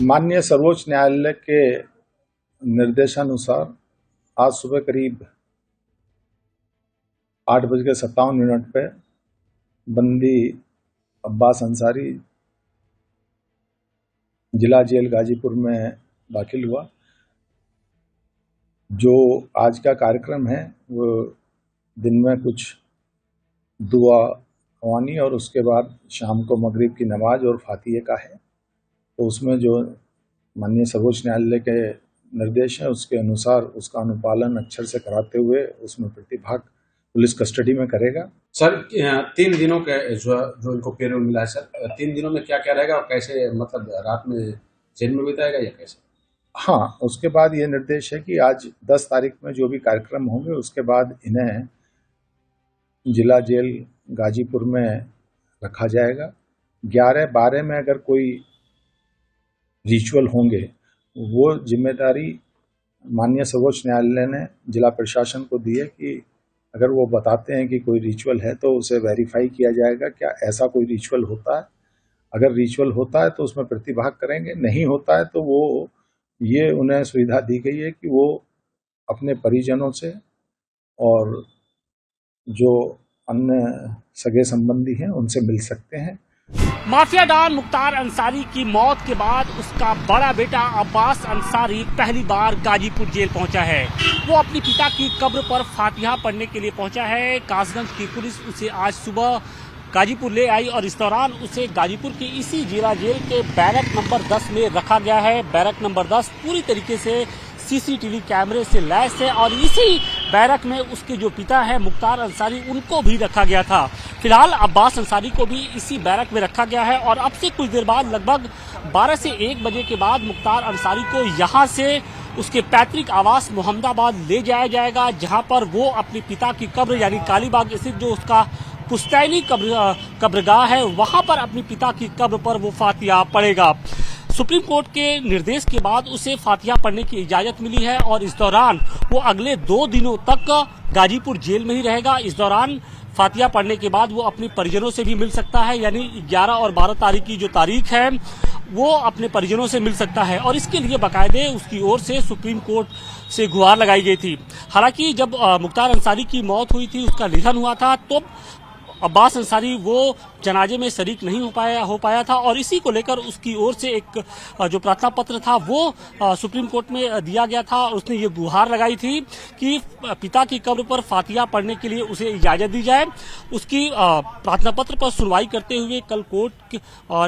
माननीय सर्वोच्च न्यायालय के निर्देशानुसार आज सुबह करीब 8:57 पे बंदी अब्बास अंसारी जिला जेल गाजीपुर में दाखिल हुआ। जो आज का कार्यक्रम है वो दिन में कुछ दुआ ख्वानी और उसके बाद शाम को मगरिब की नमाज और फातिहे का है। तो उसमें जो माननीय सर्वोच्च न्यायालय के निर्देश है उसके अनुसार उसका अनुपालन अक्षर से कराते हुए उसमें प्रतिभाग पुलिस कस्टडी में करेगा। सर 3 दिनों के जो इनको पेरोल मिला है सर, 3 दिनों में क्या क्या रहेगा और कैसे, मतलब रात में जेल में बिताएगा या कैसे? हाँ, उसके बाद ये निर्देश है कि आज 10 तारीख में जो भी कार्यक्रम होंगे उसके बाद इन्हें जिला जेल गाजीपुर में रखा जाएगा। 11-12 में अगर कोई रिचुअल होंगे वो जिम्मेदारी माननीय सर्वोच्च न्यायालय ने जिला प्रशासन को दी है कि अगर वो बताते हैं कि कोई रिचुअल है तो उसे वेरीफाई किया जाएगा क्या ऐसा कोई रिचुअल होता है। अगर रिचुअल होता है तो उसमें प्रतिभाग करेंगे, नहीं होता है तो वो ये उन्हें सुविधा दी गई है कि वो अपने परिजनों से और जो अन्य सगे संबंधी हैं उनसे मिल सकते हैं। माफिया डॉन मुख्तार अंसारी की मौत के बाद उसका बड़ा बेटा अब्बास अंसारी पहली बार गाजीपुर जेल पहुंचा है। वो अपने पिता की कब्र पर फातिहा पढ़ने के लिए पहुंचा है। कासगंज की पुलिस उसे आज सुबह गाजीपुर ले आई और इस दौरान उसे गाजीपुर के इसी जिला जेल के बैरक नंबर 10 में रखा गया है। बैरक नंबर 10 पूरी तरीके से सीसीटीवी कैमरे से लैस है और इसी बैरक में उसके जो पिता है मुख्तार अंसारी उनको भी रखा गया था। फिलहाल अब्बास अंसारी को भी इसी बैरक में रखा गया है और अब से कुछ देर बाद लगभग 12 से 1 बजे के बाद मुख्तार अंसारी को यहाँ से उसके पैतृक आवास मोहम्मदाबाद ले जाया जाएगा, जहाँ पर वो अपने पिता की कब्र यानी कालीबाग स्थित जो उसका पुश्तैनी कब्रगाह है वहाँ पर अपने पिता की कब्र पर वो फातिहा पढ़ेगा। सुप्रीम कोर्ट के निर्देश के बाद उसे फातिहा पढ़ने की इजाजत मिली है और इस दौरान वो अगले 2 दिनों तक गाजीपुर जेल में ही रहेगा। इस दौरान फातिहा पढ़ने के बाद वो अपने परिजनों से भी मिल सकता है, यानी 11 और 12 तारीख की जो तारीख है वो अपने परिजनों से मिल सकता है और इसके लिए बाकायदे उसकी ओर से सुप्रीम कोर्ट से गुहार लगाई गई थी। हालांकि जब मुख्तार अंसारी की मौत हुई थी, उसका निधन हुआ था, तो अब्बास अंसारी वो जनाजे में शरीक नहीं हो पाया था और इसी को लेकर उसकी ओर से एक जो प्रार्थना पत्र था वो सुप्रीम कोर्ट में दिया गया था और उसने ये गुहार लगाई थी कि पिता की कब्र पर फातिहा पढ़ने के लिए उसे इजाजत दी जाए। उसकी प्रार्थना पत्र पर सुनवाई करते हुए कल कोर्ट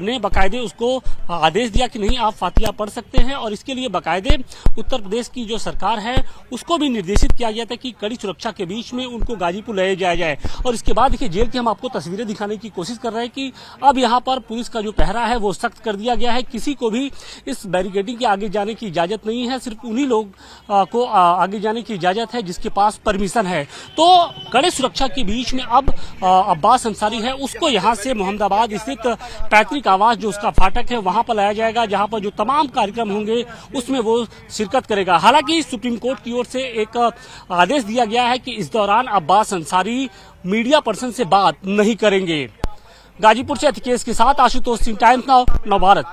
ने बाकायदे उसको आदेश दिया कि नहीं, आप फातिहा पढ़ सकते हैं और इसके लिए बाकायदे उत्तर प्रदेश की जो सरकार है उसको भी निर्देशित किया गया था कि कड़ी सुरक्षा के बीच में उनको गाजीपुर ले जाया जाए। और इसके बाद देखिए जेल की हम आपको तस्वीरें दिखाने की कोशिश कर रहे हैं कि अब यहाँ पर पुलिस का जो पहरा है वो सख्त कर दिया गया है। किसी को भी इस बैरिकेडिंग के आगे जाने की इजाजत नहीं है, सिर्फ उन्हीं लोग को आगे जाने की इजाजत है जिसके पास परमिशन है। तो कड़े सुरक्षा के बीच में अब अब्बास अंसारी है उसको यहाँ से मोहम्मदाबाद स्थित पैतृक आवास जो उसका फाटक है वहां पर लाया जाएगा, जहां पर जो तमाम कार्यक्रम होंगे उसमें वो शिरकत करेगा। हालांकि सुप्रीम कोर्ट की ओर से एक आदेश दिया गया है कि इस दौरान अब्बास अंसारी मीडिया पर्सन से बात नहीं करेंगे। गाजीपुर से अतिकेश के साथ आशुतोष सिंह, टाइम्स नाउ, नव भारत।